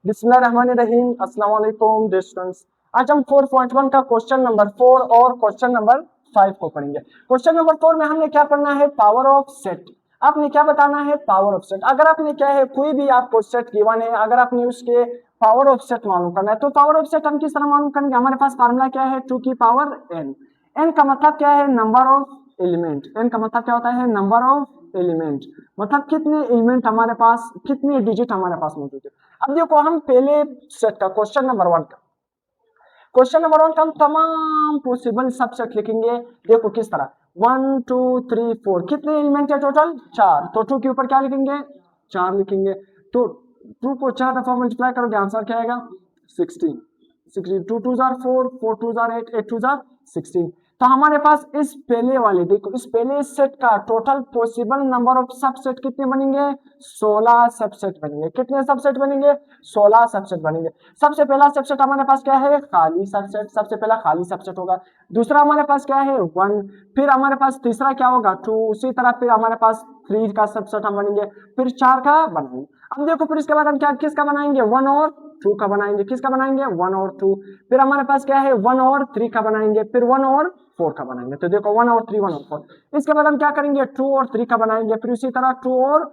बिस्मिल्लाहिर्रहमानिर्रहीम। अस्सलाम वालेकुम डियर स्टूडेंट्स। आज हम 4.1 का क्वेश्चन नंबर 4 और क्वेश्चन नंबर 5 को पढ़ेंगे। क्वेश्चन नंबर 4 में हमने क्या पढ़ना है, पावर ऑफ सेट। आपने क्या बताना है, पावर ऑफ सेट। अगर आपने क्या है, कोई भी आपको सेट गिवन है, अगर आपने उसके पावर ऑफ सेट मालूम करना है, तो पावर ऑफ सेट हम किस तरह मालूम करेंगे। हमारे पास फार्मूला क्या है, 2 की पावर n। n का मतलब क्या है, नंबर ऑफ एलिमेंट। n का मतलब क्या होता है, नंबर ऑफ एलिमेंट, मतलब कितने एलिमेंट हमारे पास, कितने डिजिट हमारे पास मौजूद है। अब देखो, हम पहले सेट का क्वेश्चन नंबर 1 का हम तमाम पॉसिबल सबसेट लिखेंगे। देखो किस तरह, 1 2 3 4, कितने एलिमेंट है टोटल, 4। तो 2 के ऊपर क्या लिखेंगे, 4 लिखेंगे। तो 2 को 4 दफा मल्टीप्लाई करोगे, आंसर क्या आएगा, 16। 2 2 जार 4, 4 2 जार 8, 8 2 जार 16। तो हमारे पास इस पहले वाले, देखो इस पहले सेट का total possible number of subset कितने बनेंगे, 16 सबसेट बनेंगे। कितने सबसेट बनेंगे, 16 सबसेट बनेंगे। सबसे पहला सबसेट हमारे पास क्या है, खाली सबसेट। सबसे पहला खाली सबसेट होगा। दूसरा हमारे पास क्या है, 1। फिर हमारे पास तीसरा क्या होगा, 2। उसी तरह फिर हमारे पास 3 का सबसेट हम बनेंगे, फिर 4 का बनाएंगे। अब देखो, फिर इसके बाद हम क्या किसका बनाएंगे, 1 और 2 का बनाएंगे। किसका बनाएंगे, 1 और 2। फिर हमारे पास क्या है, 1 और 3 का बनाएंगे, फिर 1 और 4 का बनाएंगे। तो देखो 1 और 3, 1 और 4। इसके बाद हम क्या करेंगे, 2 और 3 का बनाएंगे, फिर उसी तरह 2 और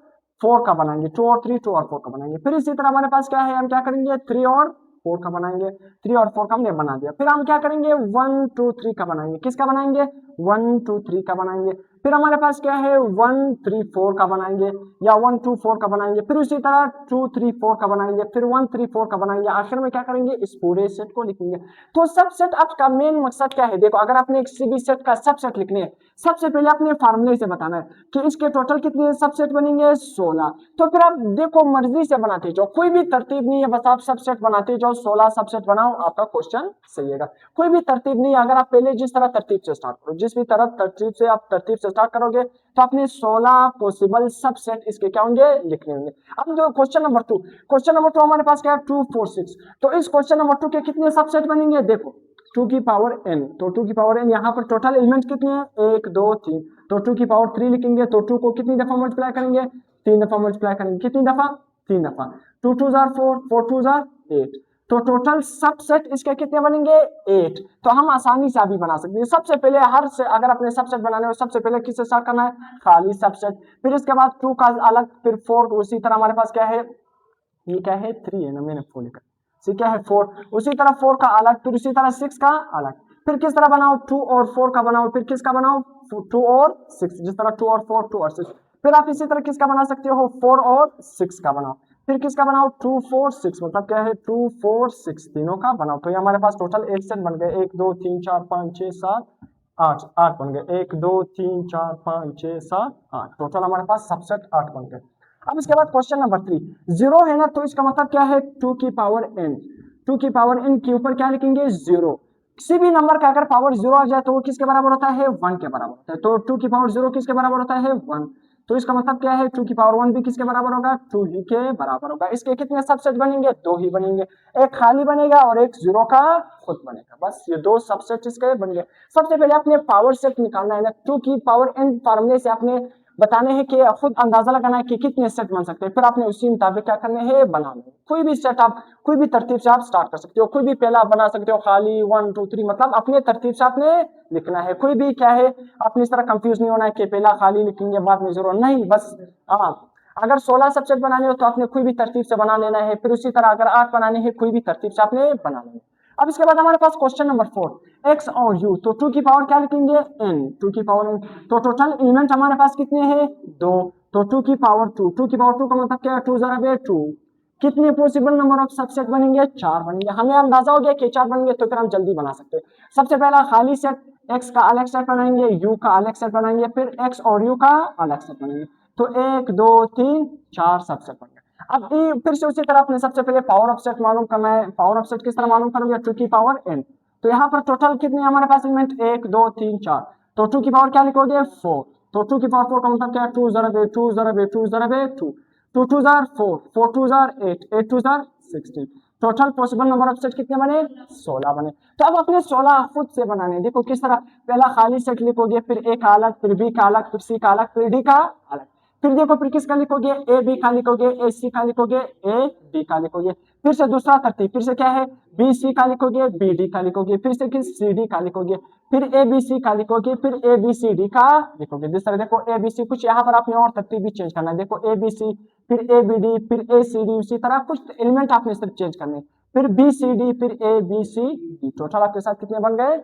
4 का बनाएंगे, 2 और 3, 2 और 4 का बनाएंगे। फिर इसी तरह हमारे पास क्या है, हम क्या करेंगे, 3 और 4 का बनाएंगे। 3 और 4 का हमने बना दिया। फिर हम क्या करेंगे, 1 2 3 का बनाएंगे। किसका बनाएंगे, 1 2 3 का बनाएंगे। फिर हमारे पास क्या है, 1 3 4 का बनाएंगे, या 1 2 4 का बनाएंगे। फिर उसी तरह 2 3 4 का बनाएंगे, फिर 1 3 4 का बनाएंगे। आखिर में क्या करेंगे, इस पूरे सेट को लिखेंगे। तो सब सेट आपका मेन मकसद क्या है, देखो अगर आपने एक सी बी सेट का सब सेट लिखने है, सबसे पहले अपने फार्मूले से बताना है कि इसके टोटल कितने सबसेट बनेंगे, 16। तो फिर आप देखो मर्जी से बनाते जाओ, कोई भी तरतीब नहीं है, बस आप सबसेट बनाते जाओ, 16 सबसेट बनाओ, आपका क्वेश्चन सही है। कोई भी तरतीब नहीं, अगर आप पहले जिस तरह तरतीब से स्टार्ट करो, जिस भी तरह तरतीब से आप तरतीब से स्टार्ट करोगे, तो आपने 16 पॉसिबल सबसेट इसके क्या होंगे, लिखने होंगे। अब जो क्वेश्चन नंबर 2, क्वेश्चन नंबर 2 हमारे पास क्या है, 2 4 6। तो इस क्वेश्चन नंबर 2 के कितने सबसेट बनेंगे, देखो 2 की पावर n। तो 2 की पावर n, यहाँ पर टोटल एलिमेंट कितने हैं, 1 2 3। तो 2 की पावर 3 लिखेंगे। तो 2 को कितनी दफा मल्टीप्लाई करेंगे, 3 दफा मल्टीप्लाई करेंगे। कितनी दफा, 3 दफा। 2 2 जार 4, 4 2 जार 8। तो टोटल सबसेट इसके कितने बनेंगे, 8। तो हम आसानी से अभी बना सकते हैं। सबसे पहले हर से अगर अपने सबसेट बनाने हो, सबसे पहले किससे स्टार्ट करना है, खाली सबसेट। फिर इसके बाद 2 का अलग, फिर 4। उसी तरह हमारे पास क्या है, ये क्या है, 3 है ना, मैंने 4 लिखा। क्या है, 4। उसी तरह 4 का अलग, फिर उसी तरह 6 का अलग। फिर किस तरह बनाओ, 2 और 4 का बनाओ। फिर किसका बनाओ, 2 और 6। जिस तरह 2 और 4, 2 और 6। फिर आप इसी तरह किसका बना सकते हो, 4 और 6 का बनाओ। फिर किसका बनाओ, 2 4 6, मतलब क्या है, 2 4 6, तीनों का बनाओ। तो ये हमारे पास टोटल 8 सेट बन गए, 1 2 3 4 5 6 7 8, 8 बन गए। 1 2 3 4 5 6 7 8, टोटल हमारे पास सबसेट 8 बन गए। अब इसके बाद क्वेश्चन नंबर 3, 0 है ना, तो इसका मतलब क्या है, 2 की पावर n। 2 की पावर n के ऊपर क्या लिखेंगे, 0। किसी भी नंबर का अगर पावर 0 आ जाए तो वो किसके बराबर होता है, 1 के बराबर होता है। तो 2 की पावर 0 किसके बराबर होता है, 1। तो इसका मतलब क्या है, 2 की पावर 1 भी किसके बराबर होगा, 2 ही के बराबर होगा। इसके कितने सबसेट बनेंगे, 2 ही बनेंगे। एक खाली बनेगा और एक 0 का खुद बनेगा, बस ये 2 सबसेट इसके बन गए। सबसे पहले अपने पावर सेट निकालना है ना, 2 की पावर n फार्मूले से आपने बताने हैं कि खुद अंदाजा लगाना है कि कितने सेट बन सकते हैं। फिर आपने उसी मुताबिक क्या करने हैं, बनाने। कोई भी सेट आप कोई भी तरतीब से आप स्टार्ट कर सकते हो, कोई भी पहला बना सकते हो, खाली 1 2 3, मतलब अपने तरतीब से आपने लिखना है। कोई भी क्या है, आपने इस तरह कंफ्यूज नहीं होना है कि पहला खाली लिखेंगे बाद में जरूर नहीं, बस हाँ। अगर 16 सबसेट बनाने हो तो आपने कोई भी तरतीब से बना लेना है। फिर उसी तरह अगर 8 बनाने हैं, कोई भी तरतीब से आपने बना लेना है। अब इसके बाद हमारे पास क्वेश्चन नंबर 4, x और u। तो 2 की पावर क्या लिखेंगे, n। 2 की पावर n। तो टोटल एलिमेंट हमारे पास कितने हैं, 2। तो 2 की पावर 2, 2 की पावर 2 का मतलब क्या है, 2 जरा 2। कितने पॉसिबल नंबर ऑफ सबसेट बनेंगे, 4 बनेंगे। हमें अंदाजा हो गया कि 4 बनेंगे, तो फिर हम जल्दी बना सकते हैं। सबसे पहला खाली सेट, x का अलग सेट बनाएंगे, u का अलग सेट बनाएंगे, फिर x और u का अलग सेट बनाएंगे। तो 1 2 3 4 सबसेट बन गए। अब फिर से उसी तरह अपने सबसे पहले पावर ऑफ सेट मालूम करना है। पावर ऑफ सेट किस तरह मालूम करोगे, 2 की पावर n। तो यहाँ पर टोटल कितने हमारे पास एलिमेंट, 1 2 3 4। तो 2 की पावर क्या लिखोगे, 4। तो 2 की पावर 4 का मतलब क्या है, 2 जरा 2 जरा 2 जरा 2, 2 2 jar 4, 4 2 jar 8, 8 2 jar 16। Total possible number of set कितने बने, 16 बने। तो अब अपने 16 खुद से बनाने, देखो किस तरह, पहला खाली सेट लिखोगे, फिर a का अलग, फिर b का अलग, फिर c का अलग, फिर d का अलग। फिर देखो फिर किसका लिखोगे, ए बी का लिखोगे, ए सी का लिखोगे, ए बी का लिखोगे। फिर से दूसरा तरतीब, फिर से क्या है, बी सी का लिखोगे, बी डी का लिखोगे, फिर से किस सी डी का लिखोगे, फिर ए बी सी का लिखोगे, फिर ए बी सी डी का लिखोगे। जिस तरह देखो ए बी सी, कुछ यहाँ पर आपने और तरतीब भी चेंज करना है। देखो ए बी सी, फिर ए बी डी, फिर ए सी डी, उसी तरह कुछ एलिमेंट आपने सिर्फ चेंज करने, फिर बी सी डी, फिर A B C D. Total आपके साथ कितने बन गए,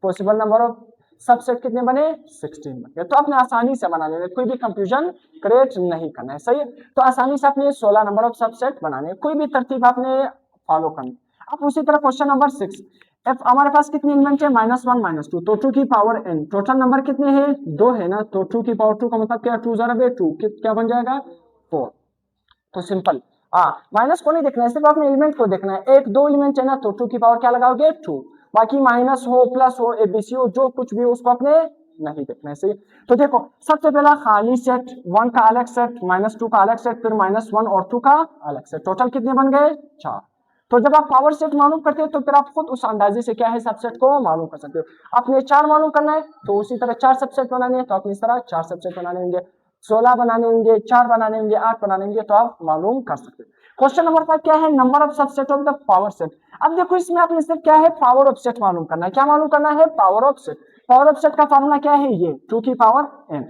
पॉसिबल नंबर ऑफ सबसेट कितने बने, 16 बन गए। तो आपने आसानी से बना लेना, कोई भी कंफ्यूजन क्रिएट नहीं करना है, सही है। तो आसानी से आपने 16 नंबर ऑफ सबसेट बनाने, कोई भी तरतीब आपने फॉलो करनी। अब उसी तरह क्वेश्चन नंबर 6, एफ हमारे पास कितने एलिमेंट है, -1 -2, तो 2 की पावर n, टोटल नंबर कितने हैं, 2 है ना, तो 2 की पावर 2 का मतलब क्या, 2 ज़रा 2, क्या बन जाएगा 4। तो सिंपल, माइनस को नहीं देखना है, सिर्फ आपने एलिमेंट को देखना है। एक दो एलिमेंट है ना, तो 2 की पावर क्या लगाओगे 2, बाकी माइनस हो प्लस हो एबीसी हो जो कुछ भी हो उसको आपने नहीं देखना है, सही। तो देखो सबसे पहला खाली सेट, 1 का अलग सेट, -2 का अलग सेट, फिर -1 और 2 का अलग सेट, टोटल कितने बन गए 4। तो जब आप पावर सेट मालूम करते हो तो फिर आप खुद उस अंदाजे से क्या है सबसेट को मालूम कर सकते हो। आपने 4 मालूम करना है तो उसी तरह 4 सबसेट बनाने हैं, तो आपने इस तरह 4 सबसेट बनाने होंगे, 16 बनाने होंगे, 4 बनाने होंगे, 8 बनाने होंगे, तो आप मालूम कर सकते हो। क्वेश्चन नंबर 5 क्या है, number of subset of the power set. अब देखो इसमें आपने सिर्फ क्या है पावर ऑफ सेट मालूम करना है, क्या मालूम करना है, power of set. Power of set का फॉर्मूला क्या है, ये 2 की पावर n।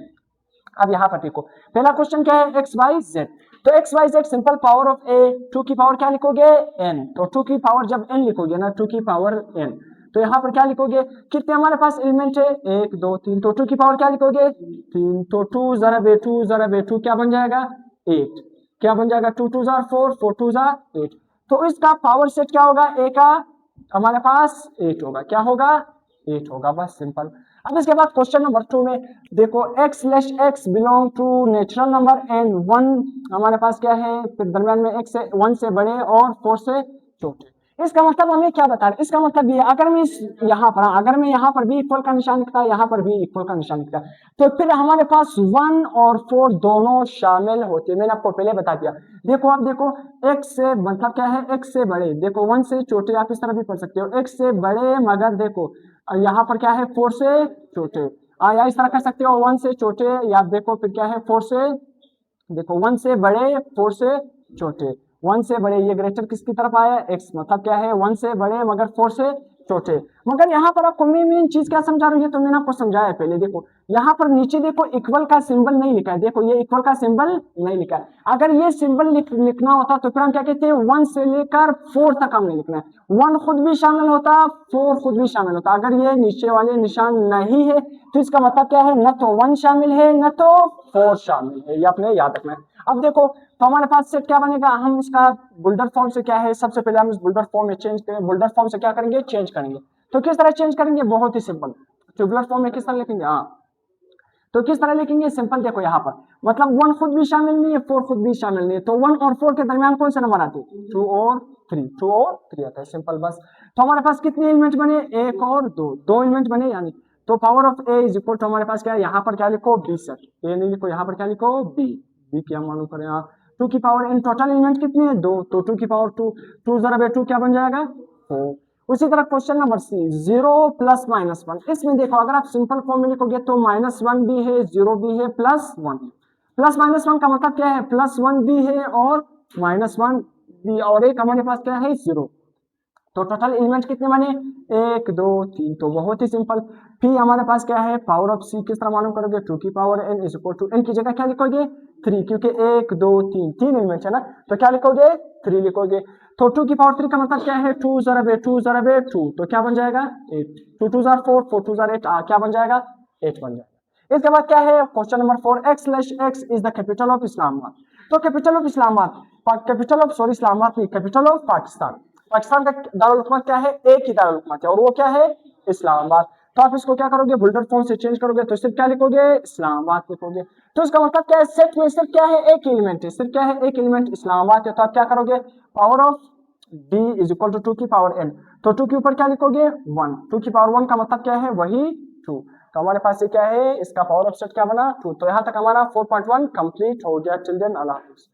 अब यहाँ पर देखो पहला क्वेश्चन क्या है, एक्स वाई जेड, तो X Y Z simple power of A, 2 की पावर क्या लिखोगे n, तो 2 की पावर जब n लिखोगे ना, 2 की पावर n, तो यहाँ पर क्या लिखोगे, कितने हमारे पास एलिमेंट है 1 2 3, तो 2 की पावर क्या लिखोगे 3, तो 2 जरा बे 2 जरा बे 2 क्या बन जाएगा 8, क्या बन जाएगा 2 2 जार 4 4 2 जार 8। तो इसका पावर सेट क्या होगा, ए का हमारे पास 8 होगा, क्या होगा 8 होगा, बस सिंपल। अब इसके बाद क्वेश्चन नंबर 2 में देखो x/x belong to natural number n, 1 हमारे पास क्या है, फिर दरम्यान में x से 1 से बड़े और 4 से छोटे। इसका मतलब हमें क्या बता रहे हैं, इसका मतलब ये अगर मैं अगर मैं यहाँ पर भी इक्वल का निशान लिखता, यहाँ पर भी इक्वल का निशान लिखता, तो फिर हमारे पास 1 और 4 दोनों शामिल होते, मैंने आपको पहले बता दिया। देखो अब देखो x से मतलब क्या है, x से बड़े, देखो 1 से छोटे, आप इस तरह भी पढ़ सकते हो, x से बड़े मगर देखो यहाँ पर क्या है 4 से छोटे, या इस तरह कर सकते हो 1 से छोटे, या देखो फिर क्या है 4 से, देखो 1 से बड़े 4 से छोटे, 1 से बड़े, ये ग्रेटर किसकी तरफ आया x, मतलब क्या है 1 से बड़े मगर 4 से छोटे। मगर यहाँ पर आपको मेन चीज क्या समझा रही है, तो मैंने आपको समझाया पहले। देखो यहाँ पर नीचे देखो इक्वल का सिंबल नहीं लिखा है, देखो ये इक्वल का सिंबल नहीं लिखा है। अगर ये सिंबल लिखना होता तो फिर हम क्या कहते हैं 1 से लेकर 4 तक हमने लिखना है, 1 खुद भी शामिल होता 4 खुद भी शामिल होता। अगर ये नीचे वाले निशान नहीं है तो इसका मतलब क्या है, न तो 1 शामिल है न तो 4 शामिल है, ये आपने याद रखना है। अब देखो तो हमारे पास सेट क्या बनेगा, हम इसका बुल्डर फॉर्म से क्या है, सबसे पहले हम इस बुल्डर फॉर्म में चेंज करेंगे, बुल्डर फॉर्म से क्या करेंगे चेंज करेंगे। तो किस तरह चेंज करेंगे, बहुत ही सिंपल, ट्यूबुलर फॉर्म में किस तरह लिखेंगे, तो किस तरह लिखेंगे सिंपल, देखो यहाँ पर मतलब 1 खुद भी शामिल नहीं है 4 खुद भी शामिल नहीं है, तो 1 और 4 के दरमियान कौन से नंबर आते हैं 2 और 3 आता है, सिंपल बस। तो हमारे पास कितने एलिमेंट बने, 1 और 2 एलिमेंट बने, यानी तो power of A is equal to हमारे पास क्या है, यहाँ पर क्या लिखो बी सेट, ए नहीं लिखो, यहाँ पर क्या लिखो बी क्या मालूम करें, 2 की पावर n, टोटल एलिमेंट कितने हैं 2, तो 2 की पावर 2 जरा 2 क्या बन जाएगा 4। उसी तरह क्वेश्चन नंबर सी, 0 + -1, इसमें देखो अगर आप सिंपल फॉर्म में लिखोगे तो -1 भी है 0 भी है +1 है, +-1 का मतलब क्या है, +1 भी है और -1 भी, और एक हमारे पास क्या है 0। तो टोटल एलिमेंट कितने बने 1 2 3, तो बहुत ही सिंपल। फिर हमारे पास क्या है पावर ऑफ सी, किस तरह मालूम करोगे, 2 की power n is equal to n की जगह क्या लिखोगे 3, क्योंकि 1 2 3 एलिमेंट है ना, तो क्या लिखोगे 3 लिखोगे। तो 2 की पावर 3 का मतलब क्या है 2 जरा 2, तो क्या बन जाएगा 8, 2 2 जार 4 4 2 जार 8, क्या बन जाएगा 8 बन जाएगा। इसके बाद क्या है question number 4, x/x is the capital of Islamabad. तो capital of Islamabad, capital of sorry Islamabad नहीं, कैपिटल ऑफ पाकिस्तान, पाकिस्तान का दारुल हुकूमत क्या है, एक ही दारुल हुकूमत है और वो क्या है इस्लामाबाद। तो आप इसको क्या करोगे बुल्डर फॉर्म से चेंज करोगे, तो सिर्फ क्या लिखोगे इस्लामाबाद लिखोगे। तो इसका मतलब क्या है सेट में सिर्फ क्या है एक एलिमेंट है, सिर्फ क्या है एक एलिमेंट इस्लामाबाद है, तो आप क्या करोगे power of d is equal to 2 की पावर n, तो 2 के ऊपर क्या लिखोगे 1, 2 की पावर 1 का मतलब क्या है वही 2, तो हमारे पास ये क्या है इसका पावर ऑफ सेट क्या बना 2। तो यहाँ तक हमारा 4.1 कंप्लीट हो गया चिल्ड्रन, अल्लाह हाफिज़।